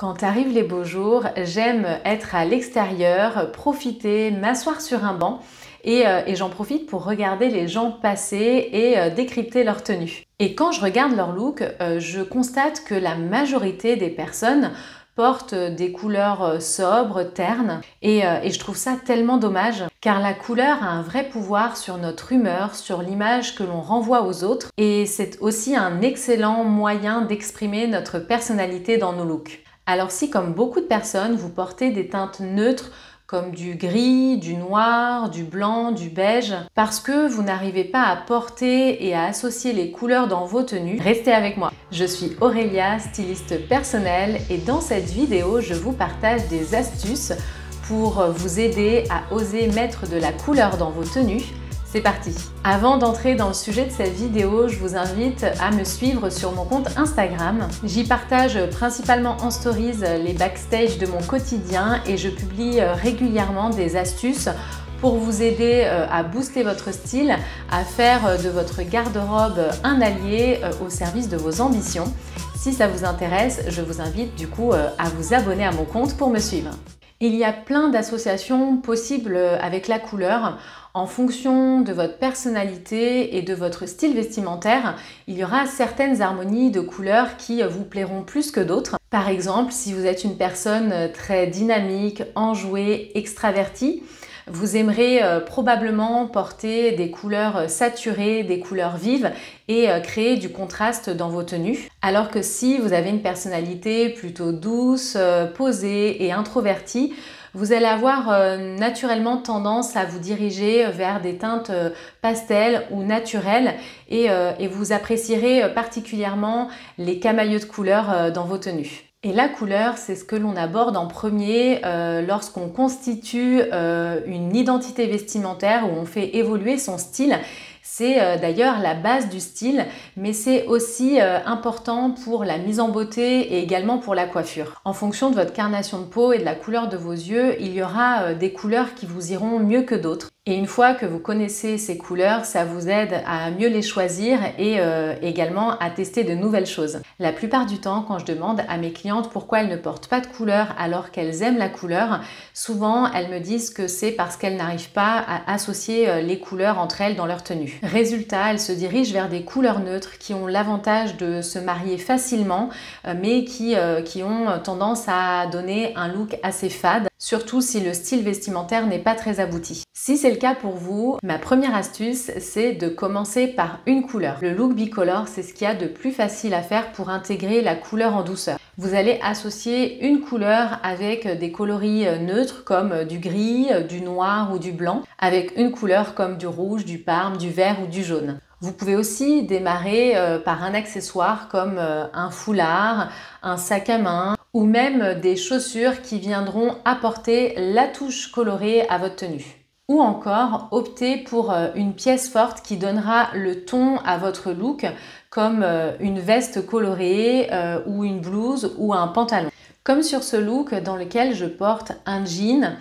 Quand arrivent les beaux jours, j'aime être à l'extérieur, profiter, m'asseoir sur un banc et j'en profite pour regarder les gens passer et décrypter leur tenue. Et quand je regarde leur look, je constate que la majorité des personnes portent des couleurs sobres, ternes et je trouve ça tellement dommage car la couleur a un vrai pouvoir sur notre humeur, sur l'image que l'on renvoie aux autres et c'est aussi un excellent moyen d'exprimer notre personnalité dans nos looks. Alors si, comme beaucoup de personnes, vous portez des teintes neutres comme du gris, du noir, du blanc, du beige, parce que vous n'arrivez pas à porter et à associer les couleurs dans vos tenues, restez avec moi. Je suis Aurélia, styliste personnelle, et dans cette vidéo, je vous partage des astuces pour vous aider à oser mettre de la couleur dans vos tenues. C'est parti! Avant d'entrer dans le sujet de cette vidéo, je vous invite à me suivre sur mon compte Instagram. J'y partage principalement en stories les backstage de mon quotidien et je publie régulièrement des astuces pour vous aider à booster votre style, à faire de votre garde-robe un allié au service de vos ambitions. Si ça vous intéresse, je vous invite du coup à vous abonner à mon compte pour me suivre. Il y a plein d'associations possibles avec la couleur. En fonction de votre personnalité et de votre style vestimentaire, il y aura certaines harmonies de couleurs qui vous plairont plus que d'autres. Par exemple, si vous êtes une personne très dynamique, enjouée, extravertie, vous aimerez probablement porter des couleurs saturées, des couleurs vives et créer du contraste dans vos tenues. Alors que si vous avez une personnalité plutôt douce, posée et introvertie, vous allez avoir naturellement tendance à vous diriger vers des teintes pastel ou naturelles et vous apprécierez particulièrement les camailleux de couleurs dans vos tenues. Et la couleur, c'est ce que l'on aborde en premier lorsqu'on constitue une identité vestimentaire où on fait évoluer son style. C'est d'ailleurs la base du style, mais c'est aussi important pour la mise en beauté et également pour la coiffure. En fonction de votre carnation de peau et de la couleur de vos yeux, il y aura des couleurs qui vous iront mieux que d'autres. Et une fois que vous connaissez ces couleurs, ça vous aide à mieux les choisir et également à tester de nouvelles choses. La plupart du temps, quand je demande à mes clientes pourquoi elles ne portent pas de couleur alors qu'elles aiment la couleur, souvent elles me disent que c'est parce qu'elles n'arrivent pas à associer les couleurs entre elles dans leur tenue. Résultat, elles se dirigent vers des couleurs neutres qui ont l'avantage de se marier facilement, mais qui ont tendance à donner un look assez fade, surtout si le style vestimentaire n'est pas très abouti. Si c'est le cas pour vous, ma première astuce, c'est de commencer par une couleur. Le look bicolore, c'est ce qu'il y a de plus facile à faire pour intégrer la couleur en douceur. Vous allez associer une couleur avec des coloris neutres comme du gris, du noir ou du blanc, avec une couleur comme du rouge, du parme, du vert ou du jaune. Vous pouvez aussi démarrer par un accessoire comme un foulard, un sac à main ou même des chaussures qui viendront apporter la touche colorée à votre tenue. Ou encore opter pour une pièce forte qui donnera le ton à votre look comme une veste colorée ou une blouse ou un pantalon. Comme sur ce look dans lequel je porte un jean,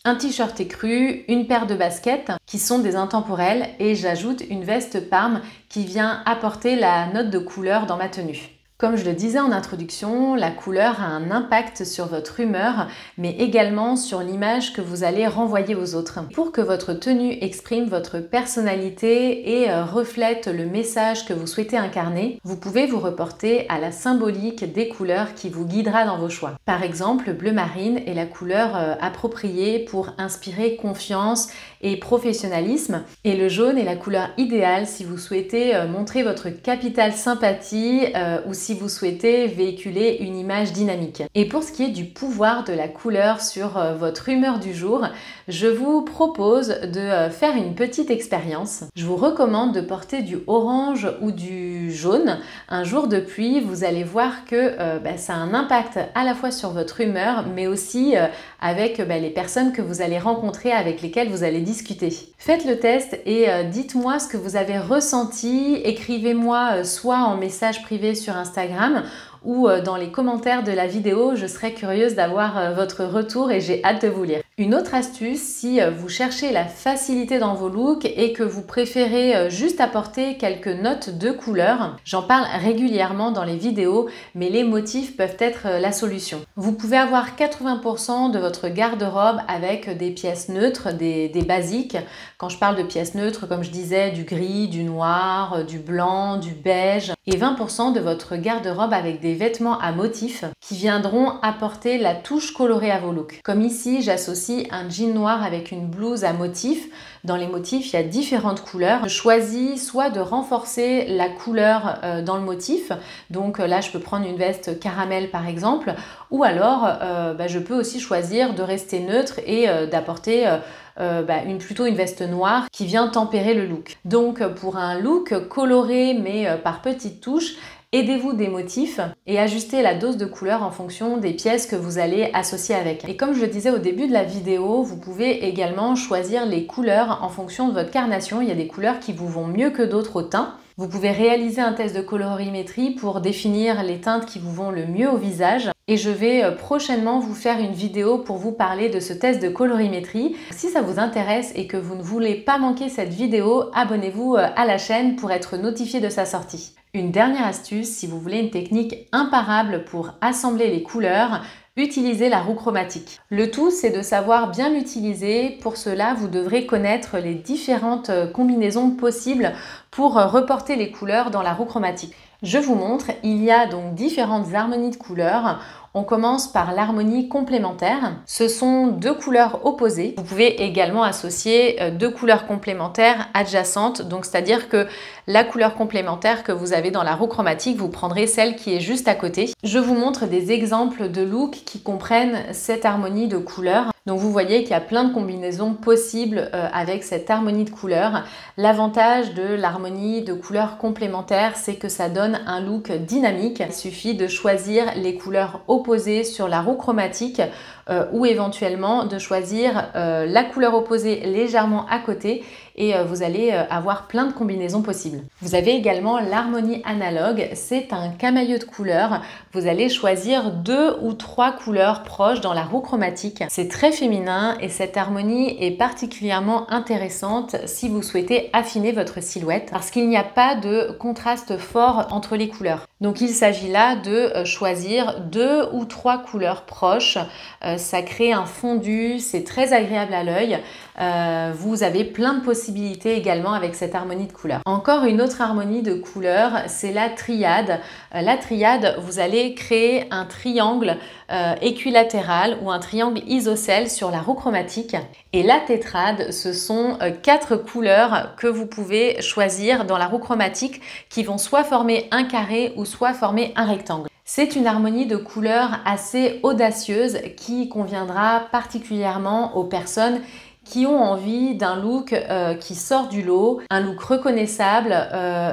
un t-shirt écru, une paire de baskets qui sont des intemporels et j'ajoute une veste parme qui vient apporter la note de couleur dans ma tenue. Comme je le disais en introduction, la couleur a un impact sur votre humeur, mais également sur l'image que vous allez renvoyer aux autres. Pour que votre tenue exprime votre personnalité et reflète le message que vous souhaitez incarner, vous pouvez vous reporter à la symbolique des couleurs qui vous guidera dans vos choix. Par exemple, le bleu marine est la couleur appropriée pour inspirer confiance et professionnalisme, et le jaune est la couleur idéale si vous souhaitez montrer votre capitale sympathie ou si vous souhaitez véhiculer une image dynamique. Et pour ce qui est du pouvoir de la couleur sur votre humeur du jour, je vous propose de faire une petite expérience. Je vous recommande de porter du orange ou du jaune. Un jour de pluie, vous allez voir que ça a un impact à la fois sur votre humeur, mais aussi avec les personnes que vous allez rencontrer, avec lesquelles vous allez discuter. Faites le test et dites-moi ce que vous avez ressenti. Écrivez-moi soit en message privé sur Instagram ou dans les commentaires de la vidéo. Je serais curieuse d'avoir votre retour et j'ai hâte de vous lire. Une autre astuce, si vous cherchez la facilité dans vos looks et que vous préférez juste apporter quelques notes de couleur, j'en parle régulièrement dans les vidéos, mais les motifs peuvent être la solution. Vous pouvez avoir 80% de votre garde-robe avec des pièces neutres, des basiques. Quand je parle de pièces neutres, comme je disais, du gris, du noir, du blanc, du beige, et 20% de votre garde-robe avec des vêtements à motifs qui viendront apporter la touche colorée à vos looks. Comme ici, j'associe un jean noir avec une blouse à motifs. Dans les motifs, il y a différentes couleurs. Je choisis soit de renforcer la couleur dans le motif, donc là je peux prendre une veste caramel par exemple, ou alors je peux aussi choisir de rester neutre et d'apporter plutôt une veste noire qui vient tempérer le look. Donc pour un look coloré mais par petites touches, aidez-vous des motifs et ajustez la dose de couleur en fonction des pièces que vous allez associer avec. Et comme je le disais au début de la vidéo, vous pouvez également choisir les couleurs en fonction de votre carnation. Il y a des couleurs qui vous vont mieux que d'autres au teint. Vous pouvez réaliser un test de colorimétrie pour définir les teintes qui vous vont le mieux au visage. Et je vais prochainement vous faire une vidéo pour vous parler de ce test de colorimétrie. Si ça vous intéresse et que vous ne voulez pas manquer cette vidéo, abonnez-vous à la chaîne pour être notifié de sa sortie. Une dernière astuce, si vous voulez une technique imparable pour assembler les couleurs, utilisez la roue chromatique. Le tout, c'est de savoir bien l'utiliser. Pour cela, vous devrez connaître les différentes combinaisons possibles pour reporter les couleurs dans la roue chromatique. Je vous montre, il y a donc différentes harmonies de couleurs. On commence par l'harmonie complémentaire. Ce sont deux couleurs opposées. Vous pouvez également associer deux couleurs complémentaires adjacentes. Donc, c'est-à-dire que la couleur complémentaire que vous avez dans la roue chromatique, vous prendrez celle qui est juste à côté. Je vous montre des exemples de looks qui comprennent cette harmonie de couleurs. Donc vous voyez qu'il y a plein de combinaisons possibles avec cette harmonie de couleurs. L'avantage de l'harmonie de couleurs complémentaires, c'est que ça donne un look dynamique. Il suffit de choisir les couleurs opposées sur la roue chromatique ou éventuellement de choisir la couleur opposée légèrement à côté et vous allez avoir plein de combinaisons possibles. Vous avez également l'harmonie analogue, c'est un camailleux de couleurs. Vous allez choisir 2 ou 3 couleurs proches dans la roue chromatique. C'est très féminin et cette harmonie est particulièrement intéressante si vous souhaitez affiner votre silhouette parce qu'il n'y a pas de contraste fort entre les couleurs. Donc il s'agit là de choisir 2 ou 3 couleurs proches. Ça crée un fondu, c'est très agréable à l'œil. Vous avez plein de possibilités également avec cette harmonie de couleurs. Encore une autre harmonie de couleurs, c'est la triade. La triade, vous allez créer un triangle équilatéral ou un triangle isocèle sur la roue chromatique. Et la tétrade, ce sont 4 couleurs que vous pouvez choisir dans la roue chromatique qui vont soit former un carré ou soit former un rectangle. C'est une harmonie de couleurs assez audacieuse qui conviendra particulièrement aux personnes qui ont envie d'un look qui sort du lot, un look reconnaissable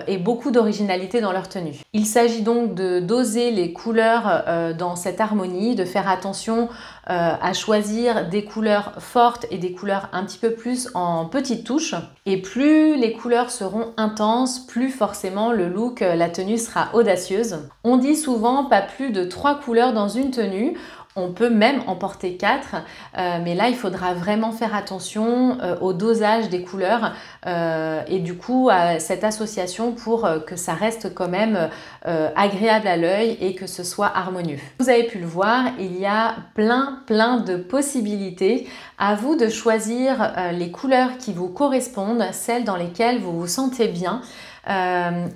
et beaucoup d'originalité dans leur tenue. Il s'agit donc de doser les couleurs dans cette harmonie, de faire attention à choisir des couleurs fortes et des couleurs un petit peu plus en petites touches. Et plus les couleurs seront intenses, plus forcément le look, la tenue sera audacieuse. On dit souvent pas plus de 3 couleurs dans une tenue. On peut même en porter 4, mais là il faudra vraiment faire attention au dosage des couleurs et du coup à cette association pour que ça reste quand même agréable à l'œil et que ce soit harmonieux. Vous avez pu le voir, il y a plein de possibilités. À vous de choisir les couleurs qui vous correspondent, celles dans lesquelles vous vous sentez bien.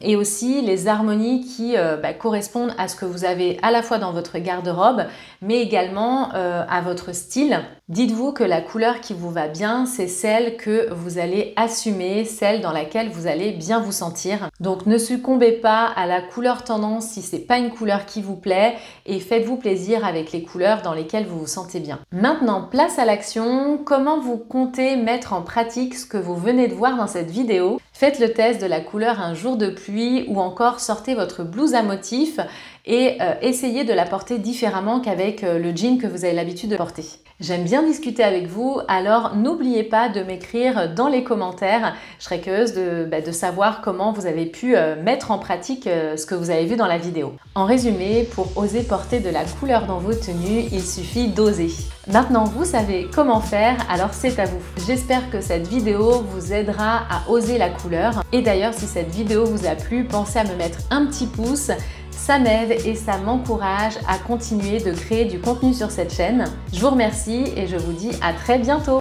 Et aussi les harmonies qui correspondent à ce que vous avez à la fois dans votre garde-robe mais également à votre style. Dites-vous que la couleur qui vous va bien, c'est celle que vous allez assumer, celle dans laquelle vous allez bien vous sentir. Donc ne succombez pas à la couleur tendance si c'est pas une couleur qui vous plaît et faites-vous plaisir avec les couleurs dans lesquelles vous vous sentez bien. Maintenant, place à l'action. Comment vous comptez mettre en pratique ce que vous venez de voir dans cette vidéo? Faites le test de la couleur un jour de pluie ou encore sortez votre blouse à motif et essayez de la porter différemment qu'avec le jean que vous avez l'habitude de porter. J'aime bien discuter avec vous, alors n'oubliez pas de m'écrire dans les commentaires. Je serais curieuse de savoir comment vous avez pu mettre en pratique ce que vous avez vu dans la vidéo. En résumé, pour oser porter de la couleur dans vos tenues, il suffit d'oser. Maintenant, vous savez comment faire, alors c'est à vous. J'espère que cette vidéo vous aidera à oser la couleur. Et d'ailleurs, si cette vidéo vous a plu, pensez à me mettre un petit pouce. Ça m'aide et ça m'encourage à continuer de créer du contenu sur cette chaîne. Je vous remercie et je vous dis à très bientôt.